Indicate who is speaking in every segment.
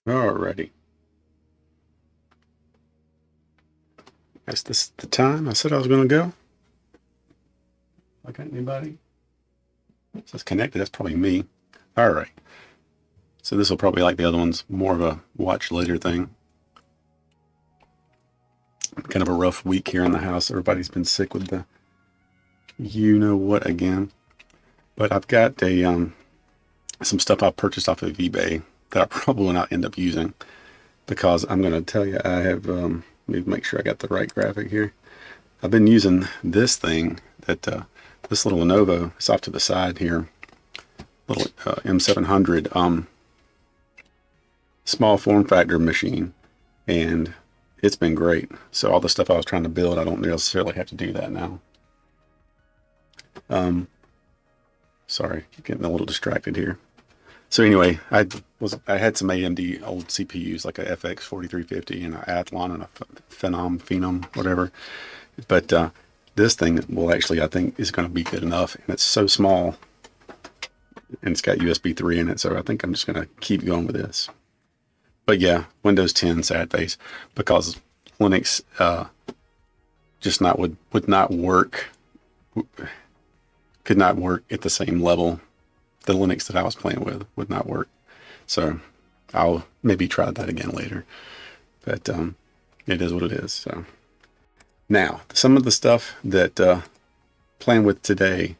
Speaker 1: Alrighty. Is this the time I said I was going to go? I got anybody? It says connected. That's probably me. All right. So this will probably, like the other ones, more of a watch later thing. Kind of a rough week here in the house. Everybody's been sick with the you know what again. But I've got a some stuff I purchased off of eBay that I probably will not end up using, because I'm going to tell you, I have, let me make sure I got the right graphic here. I've been using this thing that, this little Lenovo, it's off to the side here, little M700 small form factor machine, and it's been great. So all the stuff I was trying to build, I don't necessarily have to do that now. Sorry, getting a little distracted here. So anyway, I had some AMD old CPUs, like a FX4350 and an Athlon and a Phenom, whatever. But this thing will actually, I think, is going to be good enough. And it's so small, and it's got USB 3 in it. So I think I'm just going to keep going with this. But yeah, Windows 10, sad face, because Linux just would not work, could not work at the same level. The Linux that I was playing with would not work. So I'll maybe try that again later. But it is what it is. So now, some of the stuff that playing with today,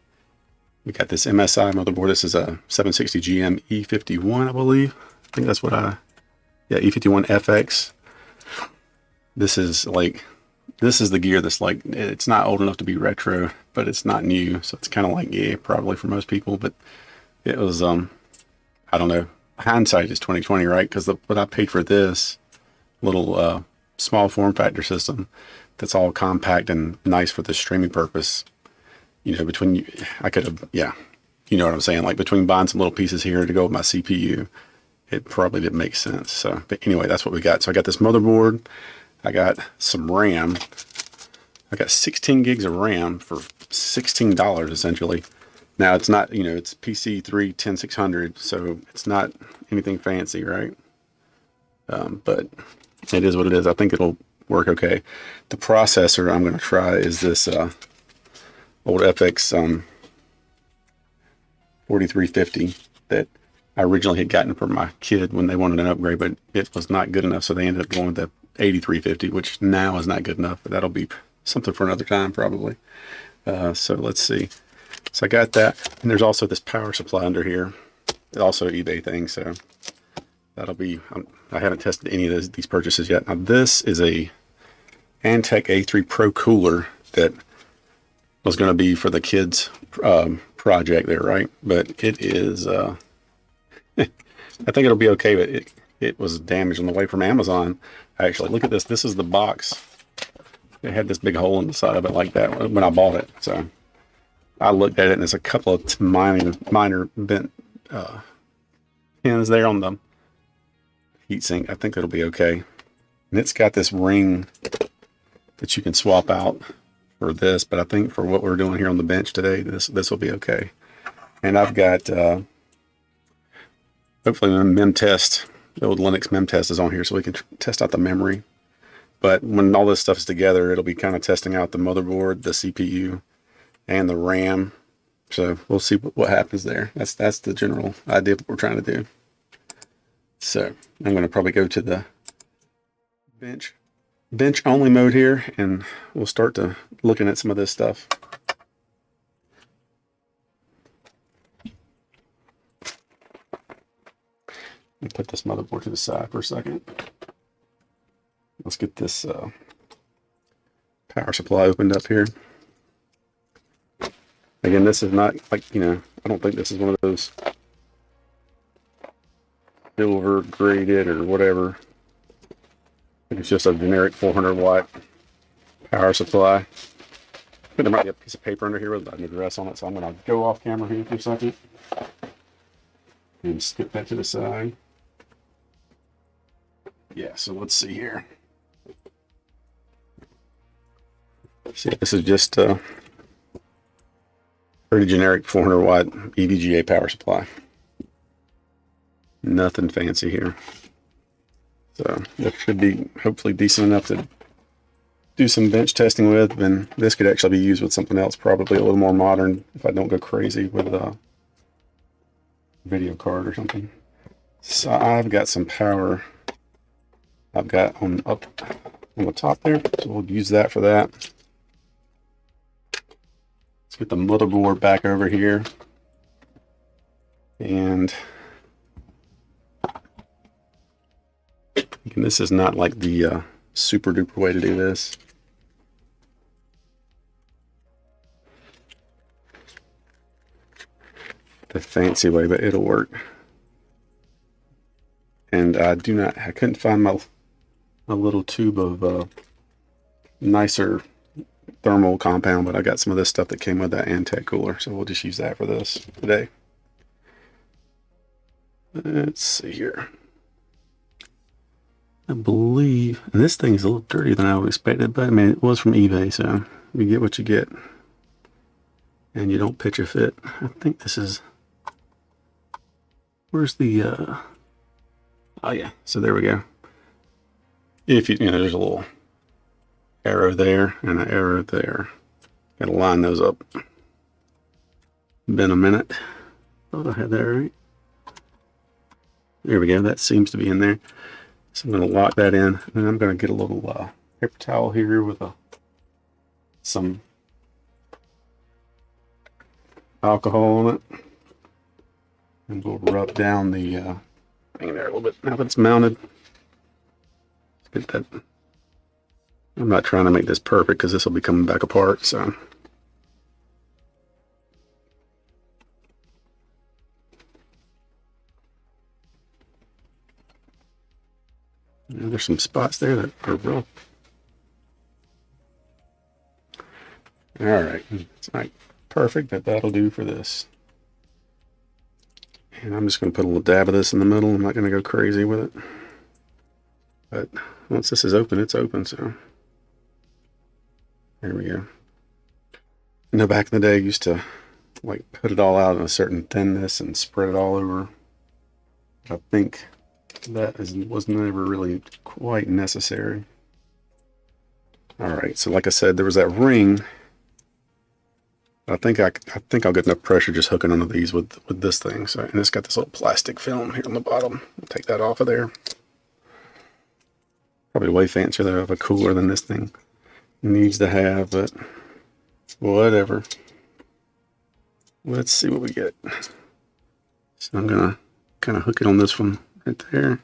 Speaker 1: we got this MSI motherboard. This is a 760GM-E51, I believe. I think that's what yeah, E51 FX. This is the gear that's like, it's not old enough to be retro, but it's not new. So it's kind of like, yeah, probably for most people, but it was, I don't know. Hindsight is 2020, right? Because what I paid for this little small form factor system that's all compact and nice for the streaming purpose, you know, I could have, yeah, you know what I'm saying? Like between buying some little pieces here to go with my CPU, it probably didn't make sense. So, but anyway, that's what we got. So I got this motherboard. I got some RAM. I got 16 gigs of RAM for $16 essentially. Now it's not, you know, it's PC3-10600, so it's not anything fancy, right? But it is what it is. I think it'll work okay. The processor I'm going to try is this old FX 4350 that I originally had gotten for my kid when they wanted an upgrade, but it was not good enough, so they ended up going with the 8350, which now is not good enough, but that'll be something for another time probably. So let's see. So I got that, and there's also this power supply under here, also eBay thing. So that'll be. I haven't tested any of these purchases yet. Now this is a Antec A30 Cooler that was going to be for the kids' project there, right? But it is. I think it'll be okay, but it was damaged on the way from Amazon. Actually, look at this. This is the box. It had this big hole in the side of it like that when I bought it. So I looked at it, and there's a couple of minor bent pins there on the heatsink. I think it'll be okay. And it's got this ring that you can swap out for this, but I think for what we're doing here on the bench today, this will be okay. And I've got hopefully the mem test, the old Linux mem test is on here, so we can test out the memory. But when all this stuff is together, it'll be kind of testing out the motherboard, the CPU, and the RAM. So we'll see what happens there. That's the general idea of what we're trying to do. So I'm going to probably go to the bench only mode here, and we'll start to looking at some of this stuff. Let me put this motherboard to the side for a second. Let's get this power supply opened up here. Again, this is not like, you know, I don't think this is one of those silver graded or whatever. I think it's just a generic 400 watt power supply. But there might be a piece of paper under here with an address on it, so I'm going to go off camera here for a second and skip that to the side. Yeah, so let's see here. See, this is just pretty generic 400 watt EVGA power supply. Nothing fancy here. So that should be hopefully decent enough to do some bench testing with. Then this could actually be used with something else, probably a little more modern, if I don't go crazy with a video card or something. So I've got some power I've got up on the top there, so we'll use that for that. Let's get the motherboard back over here. And this is not like the super duper way to do this. The fancy way, but it'll work. And I couldn't find my little tube of nicer thermal compound, but I got some of this stuff that came with that Antec cooler, so we'll just use that for this today. Let's see here. I believe, and this thing's a little dirtier than I would expected, but I mean, it was from eBay, so you get what you get, and you don't pitch a fit. I think this is, where's the, oh yeah, so there we go. If you know, there's a little arrow there and an arrow there. Gotta line those up. Been a minute. Thought I had that right. There we go, that seems to be in there. So I'm going to lock that in, and I'm going to get a little paper towel here with some alcohol on it, and we'll rub down the thing in there a little bit. Now that it's mounted, let's get that. I'm not trying to make this perfect because this will be coming back apart, so. There's some spots there that are rough. Alright, it's not perfect, but that'll do for this. And I'm just going to put a little dab of this in the middle. I'm not going to go crazy with it. But once this is open, it's open, so. There we go. You know, back in the day, I used to like put it all out in a certain thinness and spread it all over. I think that was never really quite necessary. Alright, so like I said, there was that ring. I think I'll get enough pressure just hooking onto these with this thing. So, and it's got this little plastic film here on the bottom. I'll take that off of there. Probably way fancier though of a cooler than this thing needs to have, but whatever. Let's see what we get. So I'm gonna kind of hook it on this one right there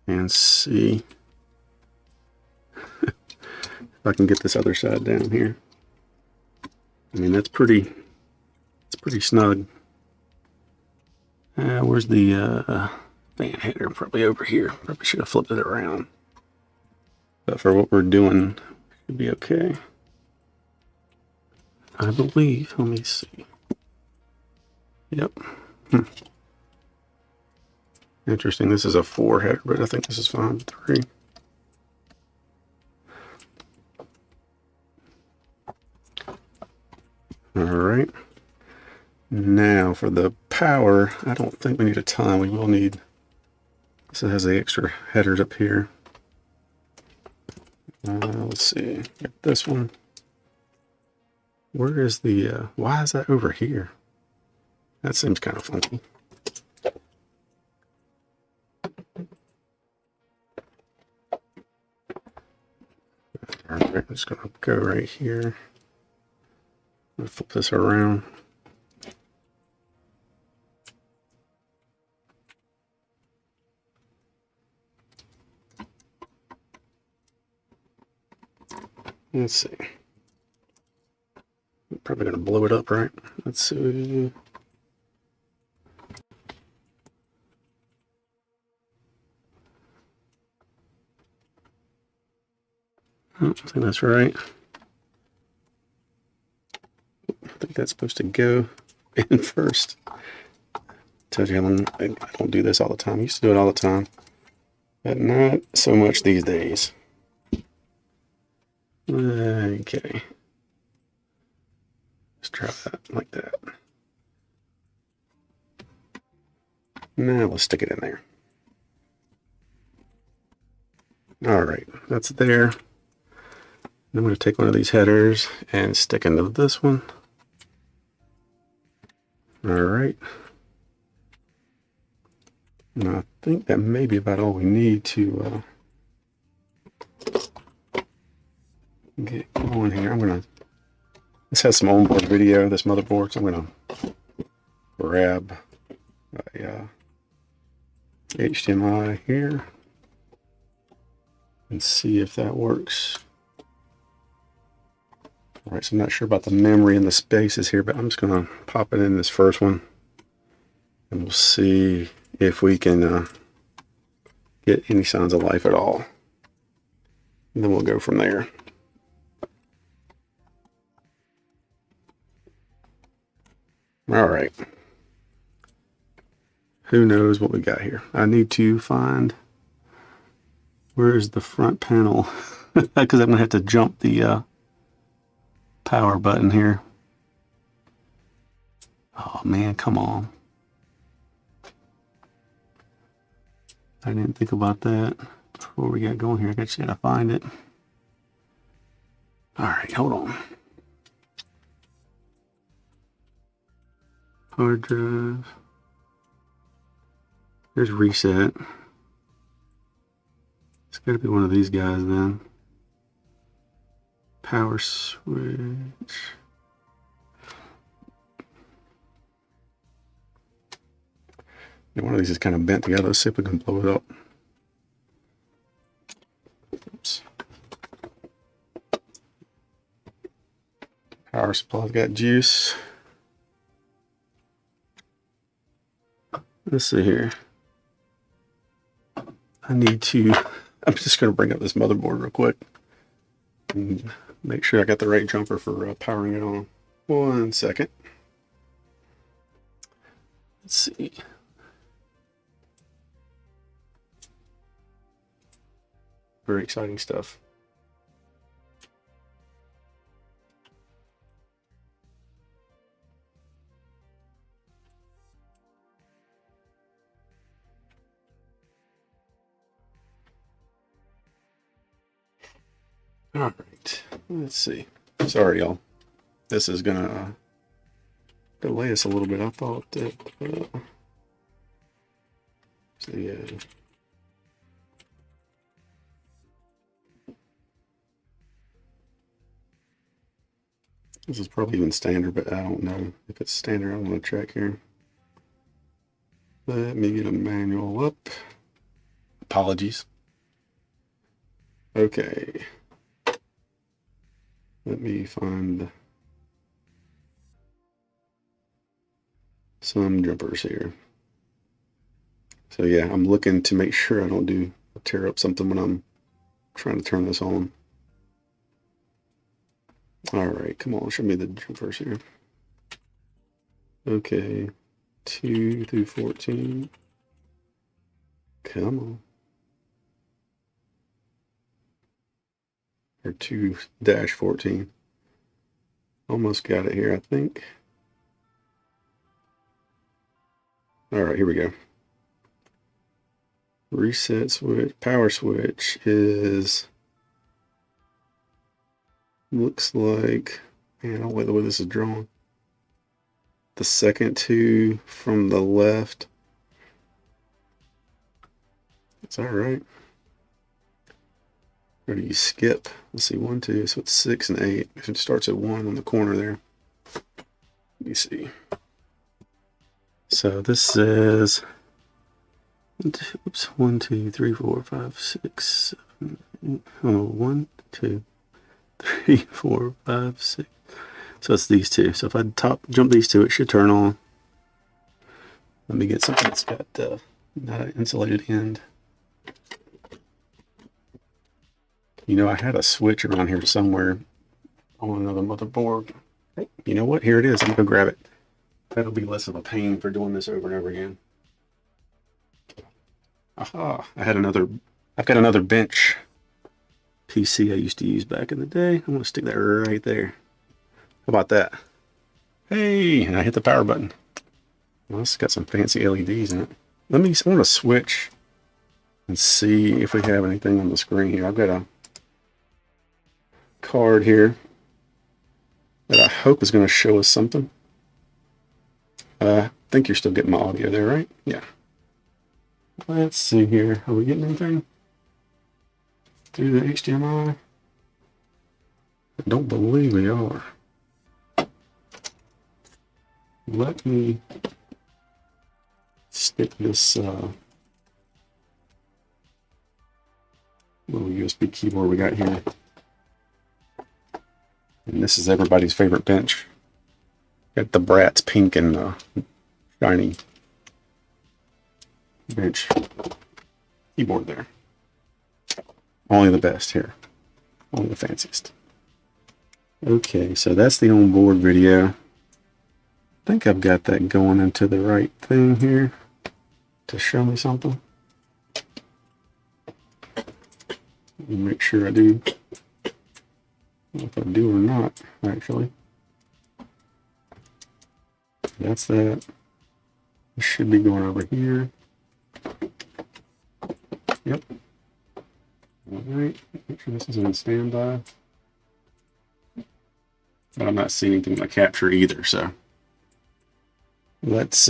Speaker 1: and see if I can get this other side down here. I mean, it's pretty snug. Where's the fan header? Probably over here. Probably should have flipped it around. But for what we're doing, should be okay. I believe. Let me see. Yep. Interesting. This is a 4 header, but I think this is fine. 3. Alright. Now for the power, I don't think we need a ton. We will need, this has the extra headers up here. Let's see. Get this one. Where is the, why is that over here? That seems kind of funky. Alright, I'm just going to go right here. I'm going to flip this around. Let's see. I'm probably going to blow it up, right? Let's see. Oh, I think that's right. I think that's supposed to go in first. Tells you how long I don't do this all the time. I used to do it all the time, but not so much these days. Okay. Let's try that like that. Now let's stick it in there. All right, that's there. I'm going to take one of these headers and stick into this one. All right. And I think that may be about all we need to get going here. I'm going to, this has some onboard video, this motherboard, so I'm going to grab a HDMI here and see if that works. All right, so I'm not sure about the memory and the spaces here, but I'm just going to pop it in this first one, and we'll see if we can get any signs of life at all. And then we'll go from there. All right. Who knows what we got here? I need to find, where's the front panel? Because I'm going to have to jump the power button here. Oh man, come on. I didn't think about that before we got going here. I just gotta find it. All right, hold on. Hard drive. There's reset. It's gotta be one of these guys then. Power switch. One of these is kind of bent together. Let's see if we can blow it up. Oops. Power supply's got juice. Let's see here. I'm just going to bring up this motherboard real quick and make sure I got the right jumper for powering it on. 1 second. Let's see. Very exciting stuff. All right, let's see. Sorry, y'all. This is gonna delay us a little bit. I thought that. So yeah. This is probably even standard, but I don't know if it's standard. I want to check here. Let me get a manual up. Apologies. Okay. Let me find some jumpers here. So yeah, I'm looking to make sure I don't tear up something when I'm trying to turn this on. All right, come on, show me the jumpers here. Okay, 2 through 14. Come on. Or 2-14. Almost got it here, I think. All right, here we go. Reset switch, power switch is, looks like, man, I don't like the way this is drawn. The second two from the left. It's all right. Or do you skip? Let's see, 1, 2, so it's 6 and 8. If it starts at 1 on the corner there. Let me see. So this says, oops, 1, 2, 3, 4, 5, 6, 7, 8. Oh, 1, 2, 3, 4, 5, 6. So it's these two. So if I jump these two, it should turn on. Let me get something that's got not an insulated end. You know, I had a switch around here somewhere on another motherboard. Hey, you know what? Here it is. I'm going to go grab it. That'll be less of a pain for doing this over and over again. Aha! I've got another bench PC I used to use back in the day. I'm going to stick that right there. How about that? Hey! And I hit the power button. Well, it's got some fancy LEDs in it. I want to switch and see if we have anything on the screen here. I've got a card here that I hope is going to show us something. I think you're still getting my audio there, right? Yeah. Let's see here. Are we getting anything through the HDMI? I don't believe we are. Let me stick this little USB keyboard we got here. And this is everybody's favorite bench. Got the Bratz pink and shiny bench keyboard there. Only the best here. Only the fanciest. Okay, so that's the onboard video. I think I've got that going into the right thing here to show me something. Let me make sure I do. If I do or not, actually. That's that. It should be going over here. Yep. Alright, make sure this is on standby. But I'm not seeing anything in my capture either, so let's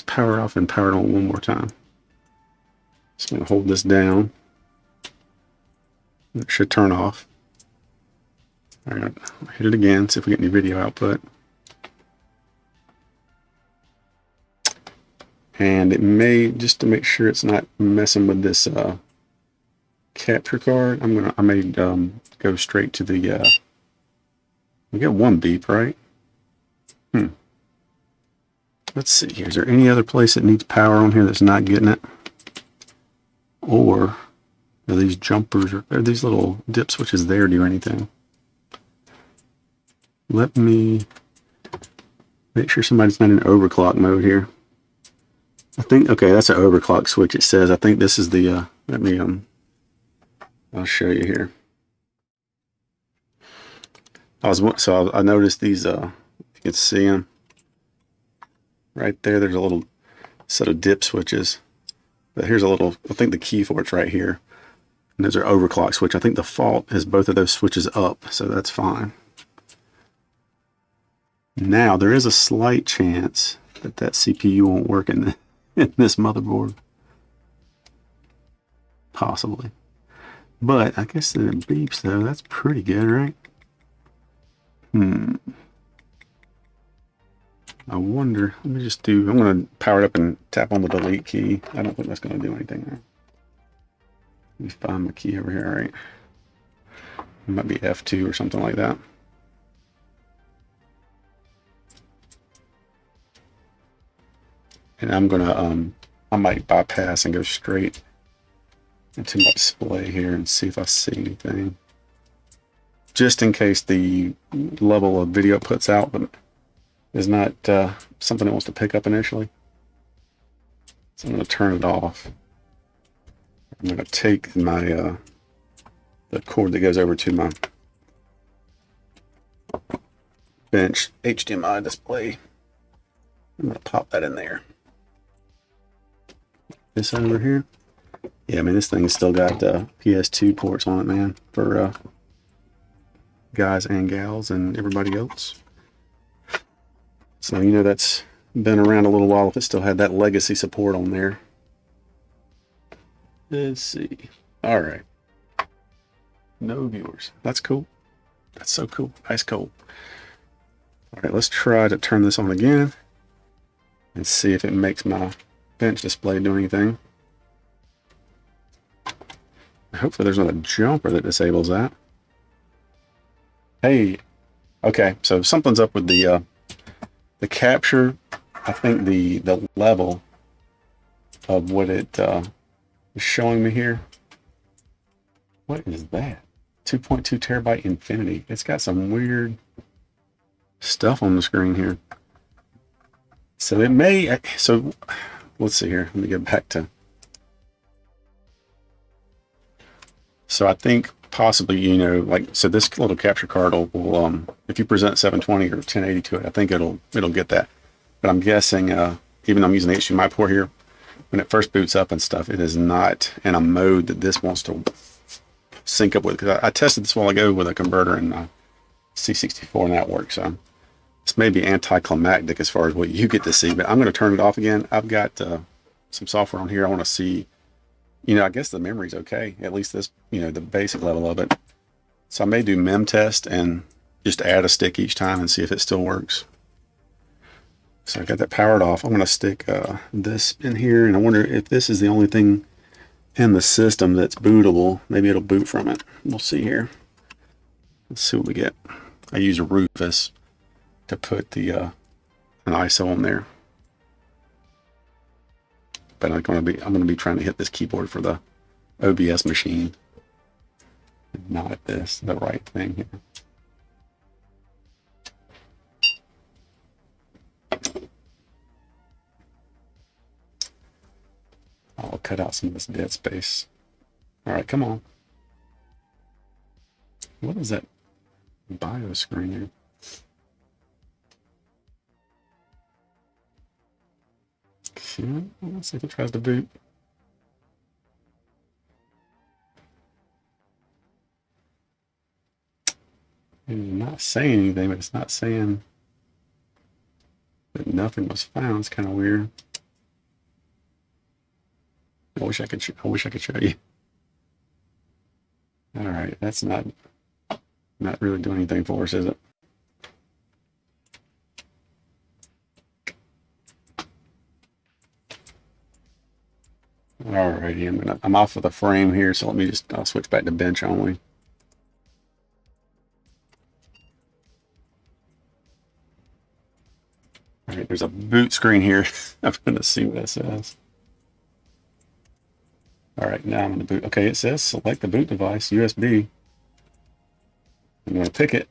Speaker 1: power off and power it on one more time. Just going to hold this down. It should turn off. Alright, hit it again, see if we get any video output. And it may, just to make sure it's not messing with this capture card, I may go straight to the we got one beep, right? Let's see here. Is there any other place that needs power on here that's not getting it? Or are these jumpers or are these little dip switches there do anything? Let me make sure somebody's not in overclock mode here. I think, okay, that's an overclock switch. It says, I think this is the, let me, I'll show you here. I noticed these, if you can see them right there, there's a little set of dip switches. But here's a little, I think the key for it's right here. And those are overclock switch. I think the fault is both of those switches up, so that's fine. Now, there is a slight chance that that CPU won't work in this motherboard. Possibly. But I guess that it beeps though. That's pretty good, right? I wonder, let me just do, I'm going to power it up and tap on the delete key. I don't think that's going to do anything there. Let me find my key over here, right? It might be F2 or something like that. And I'm going to, I might bypass and go straight into my display here and see if I see anything. Just in case the level of video it puts out is not something it wants to pick up initially. So I'm going to turn it off. I'm going to take my the cord that goes over to my bench HDMI display. I'm going to pop that in there. This over here. Yeah, I mean, this thing's still got PS2 ports on it, man, for guys and gals and everybody else. So, you know, that's been around a little while if it still had that legacy support on there. Let's see. All right. No viewers. That's cool. That's so cool. Ice cold. All right, let's try to turn this on again and see if it makes my bench display do anything. Hopefully there's not a jumper that disables that. Hey, okay, so something's up with the capture. I think the level of what it is showing me here. What is that? 2.2 terabyte Infinity. It's got some weird stuff on the screen here. So it may, so let's see here. Let me get back to. So I think possibly, you know, like, so this little capture card will if you present 720 or 1080 to it, I think it'll get that. But But I'm guessing, even though I'm using the HDMI port here, when it first boots up and stuff, it is not in a mode that this wants to sync up with. Because I tested this a while ago with a converter in C64 and that works. So this may be anticlimactic as far as what you get to see, but I'm going to turn it off again. I've got some software on here. I want to see, I guess the memory's okay. At least this, the basic level of it. So I may do mem test and just add a stick each time and see if it still works. So I got that powered off. I'm going to stick this in here, and I wonder if this is the only thing in the system that's bootable. Maybe it'll boot from it. We'll see here. Let's see what we get. I use a Rufus to put the an ISO on there, but I'm going to be trying to hit this keyboard for the OBS machine, not this, the right thing here. I'll cut out some of this dead space. All right, come on. What is that bio screen here? Okay, let's see if it tries to boot. It's not saying anything, but it's not saying that nothing was found. It's kind of weird. I wish I could show you. All right, that's not really doing anything for us, is it? Alrighty, I'm off of the frame here, so I'll switch back to bench only. All right, there's a boot screen here. I'm gonna see what it says. All right, now I'm going to boot. Okay, it says select the boot device, USB. I'm going to pick it.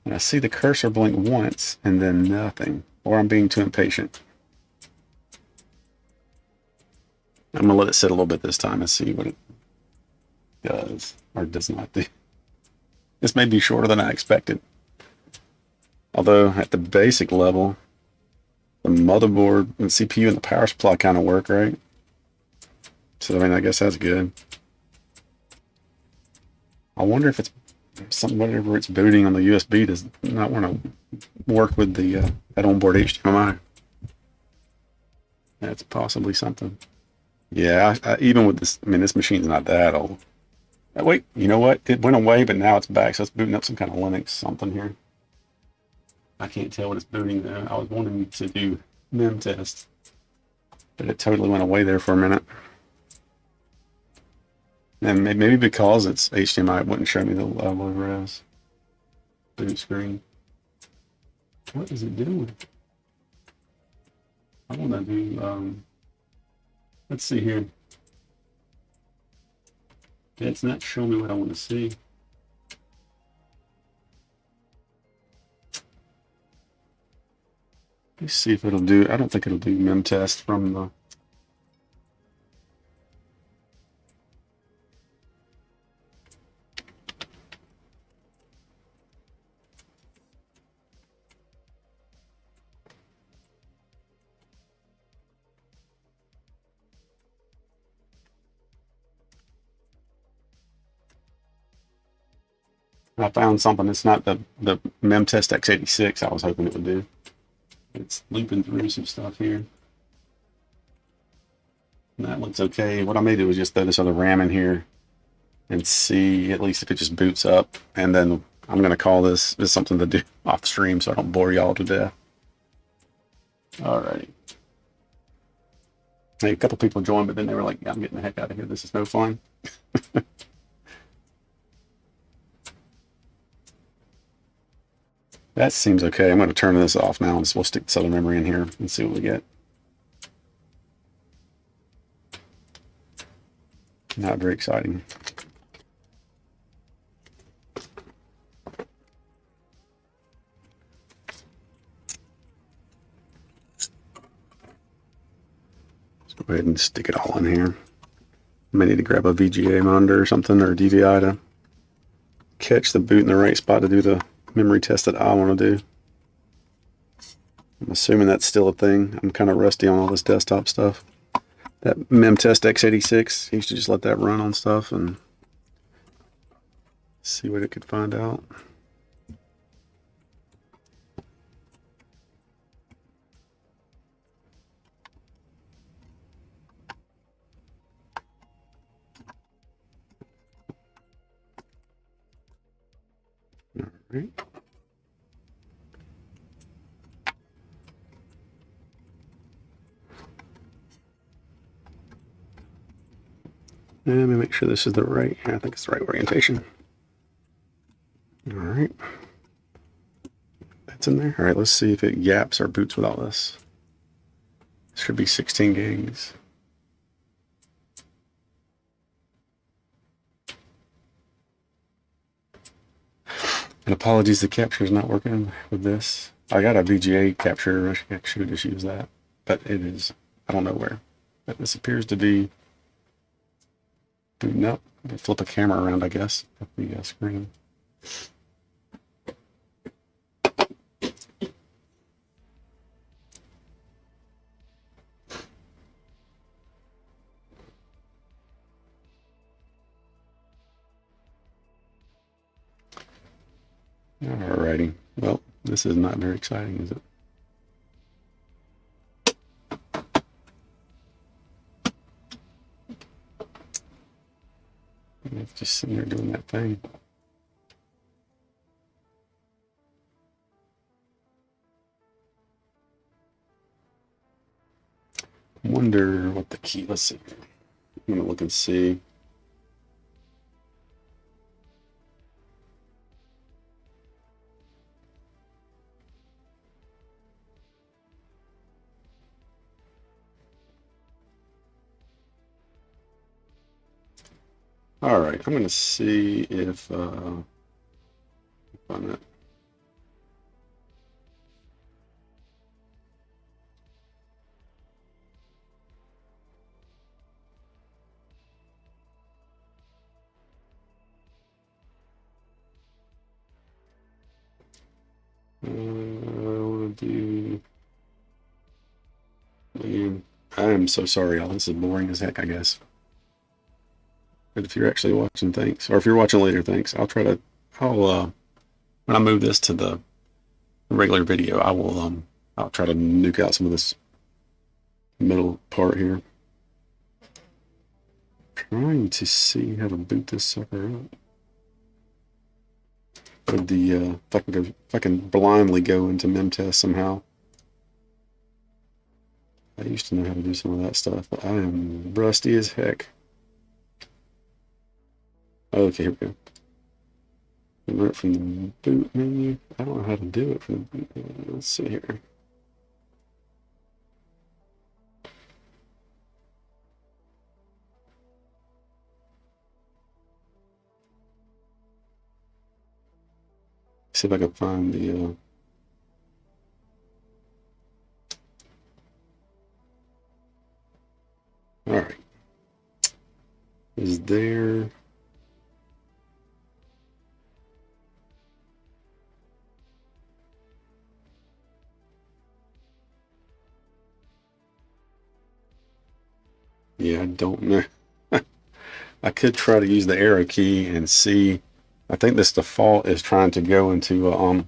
Speaker 1: And I see the cursor blink once and then nothing. Or I'm being too impatient. I'm going to let it sit a little bit this time and see what it does or does not do. This may be shorter than I expected. Although at the basic level, the motherboard and CPU and the power supply kind of work, right? So, I guess that's good. I wonder if it's something, whatever it's booting on the USB does not want to work with the that onboard HDMI. That's possibly something. Yeah, even with this, this machine's not that old. Wait, you know what? It went away, but now it's back, so it's booting up some kind of Linux something here. I can't tell what it's booting though. I was wanting to do mem test, but it totally went away there for a minute. And maybe because it's HDMI, it wouldn't show me the level of res. Boot screen. What is it doing? I want to do, let's see here. Yeah, it's not showing me what I want to see. Let's see if it'll do, I don't think it'll do mem test from the I found something. It's not the Memtest X86 I was hoping it would do. It's looping through some stuff here. And that looks okay. What I may do is just throw this other RAM in here and see at least if it just boots up. And then I'm going to call this something to do off stream so I don't bore y'all to death. Alrighty. Hey, a couple people joined, but then they were like, yeah, I'm getting the heck out of here. This is no fun. That seems okay. I'm going to turn this off now and we'll stick the other memory in here and see what we get. Not very exciting. Let's go ahead and stick it all in here. I may need to grab a VGA monitor or something, or a DVI to catch the boot in the right spot to do the memory test that I want to do. I'm assuming that's still a thing. I'm kind of rusty on all this desktop stuff. That Memtest X86, I used to just let that run on stuff and see what it could find out. All right. And let me make sure this is the right, I think it's the right orientation. All right. That's in there. All right, let's see if it gaps or boots with all this. It should be 16 gigs. And apologies, the capture is not working with this. I got a VGA capture, I should just use that. But it is, I don't know where. But this appears to be booting up. Flip a camera around, I guess, at the screen. Alrighty. Well, this is not very exciting, is it? It's just sitting there doing that thing. I wonder what the key, let's see. I'm gonna look and see. All right, I'm gonna see if on that. I want to do. Man, I am so sorry, y'all. This is boring as heck, I guess. But if you're actually watching, thanks. Or if you're watching later, thanks. I'll try to. When I move this to the regular video, I'll try to nuke out some of this middle part here. Trying to see how to boot this sucker up. With the if I can blindly go into Memtest somehow. I used to know how to do some of that stuff, but I am rusty as heck. Okay, here we go. Learn from the boot menu. I don't know how to do it from the boot menu. Let's see here. See if I can find the all right. Is there yeah, I don't know. I could try to use the arrow key and see. I think this default is trying to go into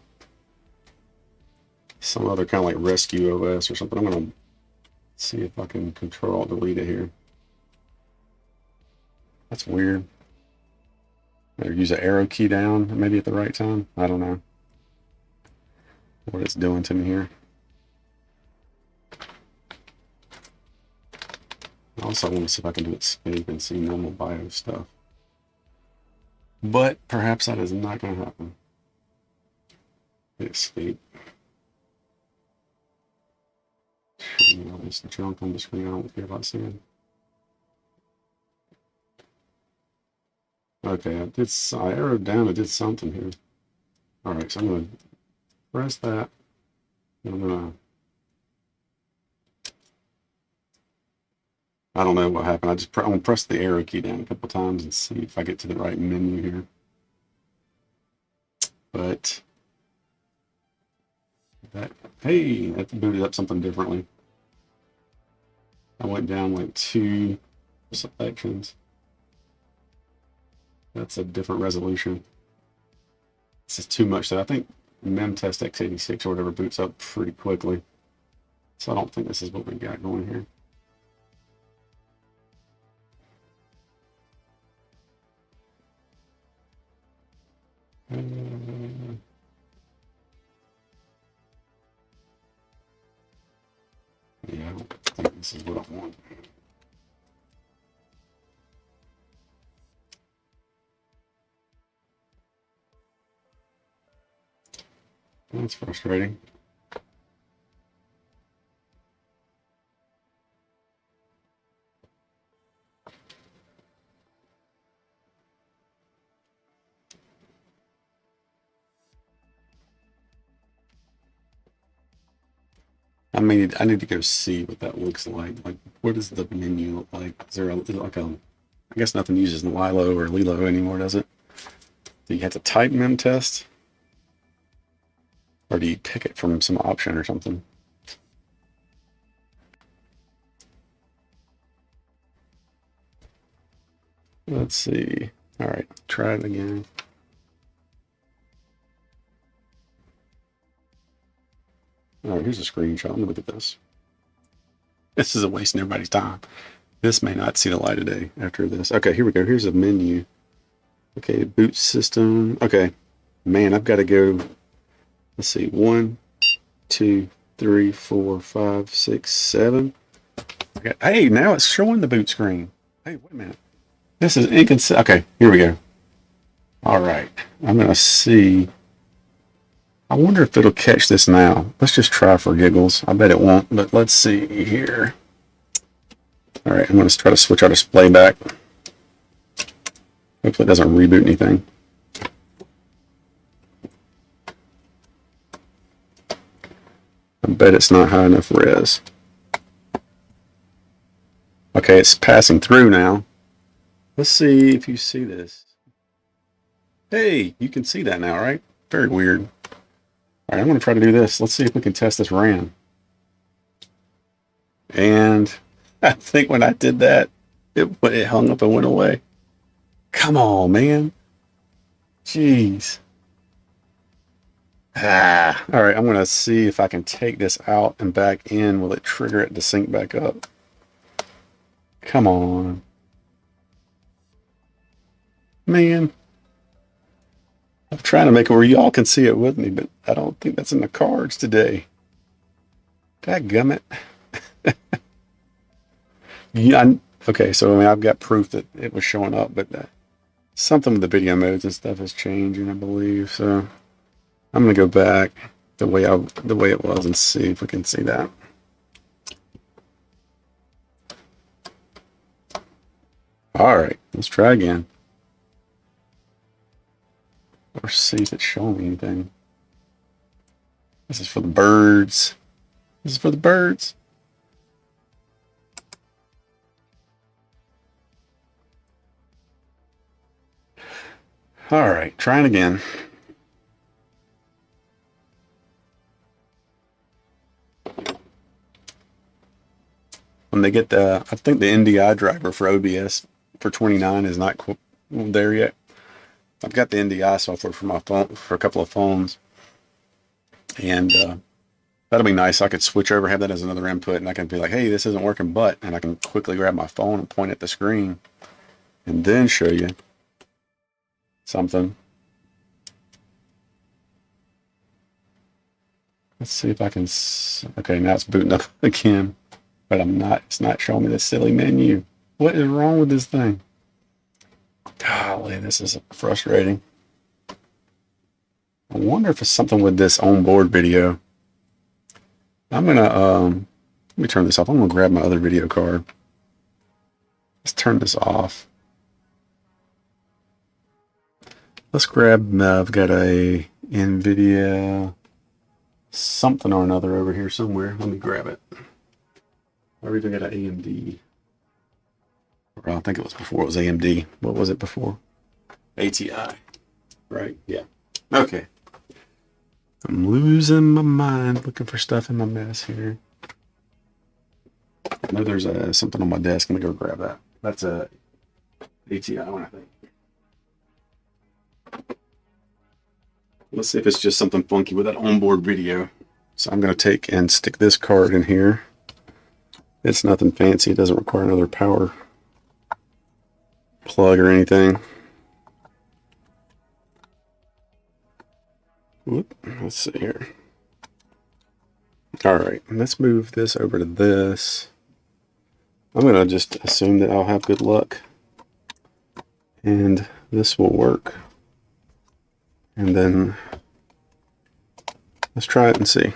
Speaker 1: some other kind of like rescue OS or something. I'm gonna see if I can control delete it here. That's weird. Or use an arrow key down maybe at the right time. I don't know what it's doing to me here. Also, I want to see if I can do escape and see normal BIOS stuff. But perhaps that is not going to happen. Escape. All this junk on the screen I don't care about seeing. Okay, I arrowed down, I did something here. Alright, so I'm going to press that. I'm going to. I don't know what happened. I'm going to press the arrow key down a couple times and see if I get to the right menu here. But Hey, that booted up something differently. I went down like 2 selections. That's a different resolution. This is too much, though. I think Memtest X86 or whatever boots up pretty quickly. So I don't think this is what we got going here. Yeah, I don't think this is what I want. That's frustrating. I mean, I need to go see what that looks like. Like, what does the menu look like? Is it like a, I guess nothing uses Lilo or Lilo anymore, does it? Do you have to type Memtest? Or do you pick it from some option or something? Let's see. All right, try it again. All right, here's a screenshot. Let me look at this. This is a wasting everybody's time. This may not see the light of day after this. Okay, here we go. Here's a menu. Okay, boot system. Okay, man, I've got to go. Let's see. 1, 2, 3, 4, 5, 6, 7. Okay. Hey, now it's showing the boot screen. Hey, wait a minute. This is inconsistent. Okay, here we go. All right, I'm gonna see. I wonder if it'll catch this now. Let's just try for giggles. I bet it won't, but let's see here. All right, I'm going to try to switch our display back. Hopefully it doesn't reboot anything. I bet it's not high enough res. Okay, it's passing through now. Let's see if you see this. Hey, you can see that now, right? Very weird. All right, I'm going to try to do this. Let's see if we can test this RAM. And I think when I did that, it hung up and went away. Come on, man. Jeez. All right, I'm going to see if I can take this out and back in. Will it trigger it to sync back up? Come on. Man. I'm trying to make it where y'all can see it with me, but I don't think that's in the cards today. Dadgummit. Yeah, okay, so I mean, I've got proof that it was showing up, but something with the video modes and stuff is changing, I believe. So I'm going to go back the way it was and see if we can see that. All right, let's try again. Or see if it's showing me anything. This is for the birds. This is for the birds. All right, trying again. When they get I think the NDI driver for OBS for 29 is not there yet. I've got the NDI software for my phone, for a couple of phones, and that'll be nice. I could switch over, have that as another input, and I can be like, hey, this isn't working, and I can quickly grab my phone and point at the screen and then show you something. Let's see if I can, okay, now it's booting up again, but it's not showing me the silly menu. What is wrong with this thing? Golly, this is frustrating. I wonder if it's something with this onboard video. I'm gonna let me turn this off. I'm gonna grab my other video card. Let's turn this off. Let's grab. I've got a NVIDIA something or another over here somewhere. Let me grab it. I already got an AMD. Well, I think it was before it was AMD. What was it before? ATI, right? Yeah. Okay. I'm losing my mind looking for stuff in my mess here. I know there's something on my desk. I'm gonna go grab that. That's a ATI one, I think. Let's see if it's just something funky with that onboard video. So I'm gonna take and stick this card in here. It's nothing fancy. It doesn't require another power plug or anything. Whoop, let's see here. All right, let's move this over to this. I'm gonna just assume that I'll have good luck and this will work. And then let's try it and see.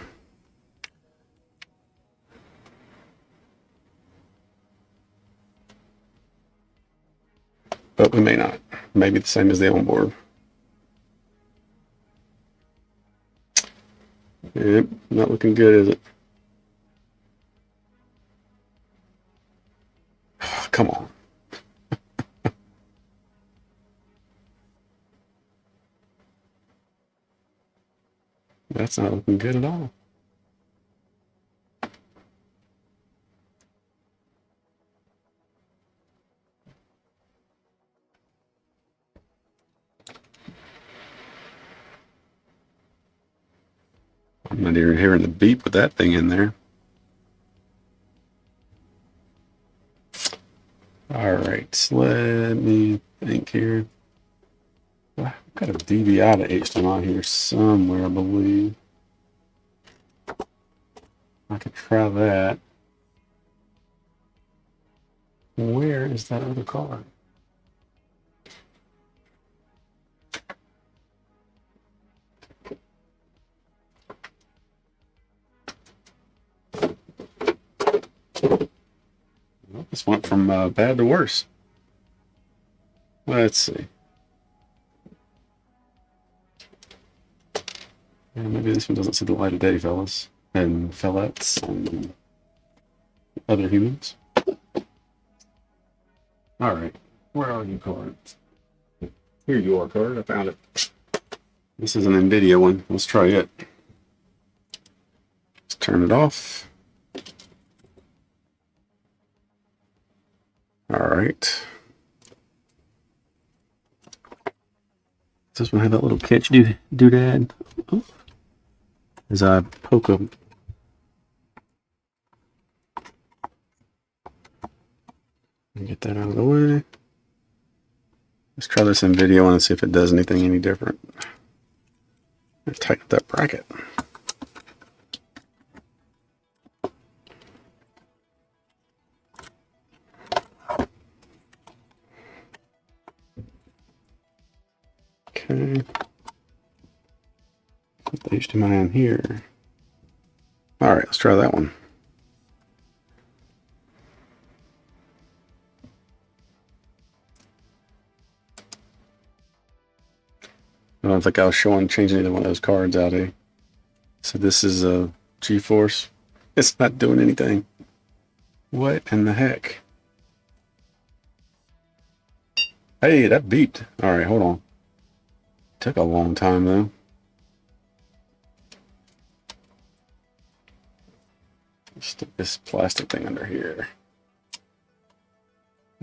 Speaker 1: But we may not. Maybe the same as the onboard. Yep, not looking good, is it? Come on. That's not looking good at all. I'm not even hearing the beep with that thing in there. All right, let me think here. I've got a DVI to HDMI here somewhere, I believe. I could try that. Where is that other card? Well, this went from bad to worse. Let's see. Yeah, maybe this one doesn't see the light of day, fellas and fellettes and other humans. All right, where are you, cards? Here you are, card. I found it. This is an NVIDIA one. Let's try it. Let's turn it off. All right. Does this one have that little catch doodad? Oh. As I poke them. Get that out of the way. Let's try this in video and see if it does anything any different. Tighten up that bracket. Okay. Put the HDMI in here. All right, let's try that one. I don't think I was changing either one of those cards out here. So this is a GeForce. It's not doing anything. What in the heck? Hey, that beeped. All right, hold on. Took a long time though. Stick this plastic thing under here.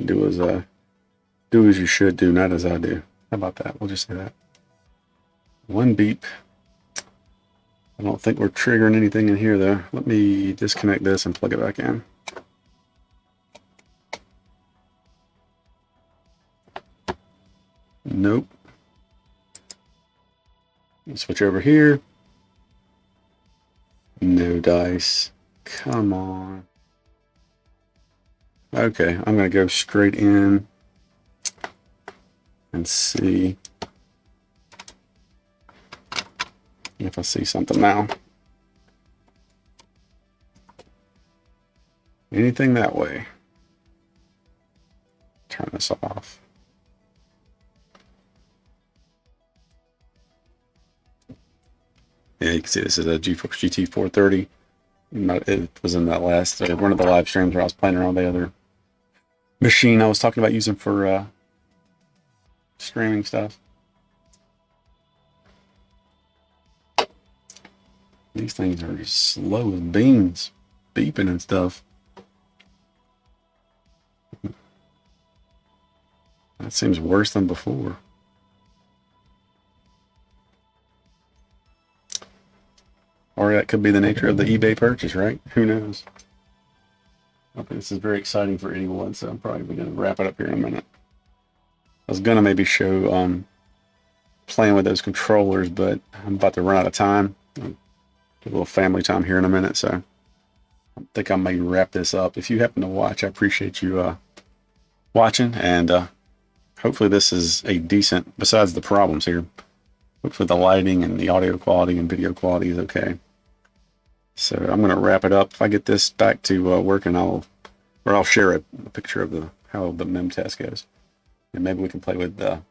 Speaker 1: Do as you should do, not as I do. How about that? We'll just say that. One beep. I don't think we're triggering anything in here though. Let me disconnect this and plug it back in. Nope. Switch over here. No dice. Come on. Okay, I'm going to go straight in and see if I see something now. Anything that way. Turn this off. Yeah, you can see this is a GeForce GT 430. It was in that last one of the live streams where I was playing around with the other machine I was talking about using for streaming stuff. These things are slow as beans, beeping and stuff. That seems worse than before. Or that could be the nature of the eBay purchase, right? Who knows? I think this is very exciting for anyone, so I'm probably going to wrap it up here in a minute. I was going to maybe show playing with those controllers, but I'm about to run out of time. A little family time here in a minute, so I think I may wrap this up. If you happen to watch, I appreciate you watching, and hopefully this is a decent, besides the problems here, hopefully the lighting and the audio quality and video quality is okay. So I'm going to wrap it up. If I get this back to working, I'll share a picture of how the mem test goes, and maybe we can play with some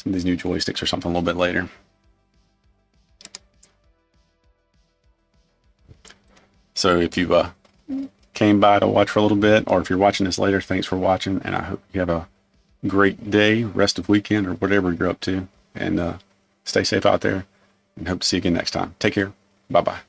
Speaker 1: of these new joysticks or something a little bit later. So if you came by to watch for a little bit, or if you're watching this later, thanks for watching, and I hope you have a great day, rest of weekend, or whatever you're up to, and stay safe out there, and hope to see you again next time. Take care. Bye-bye.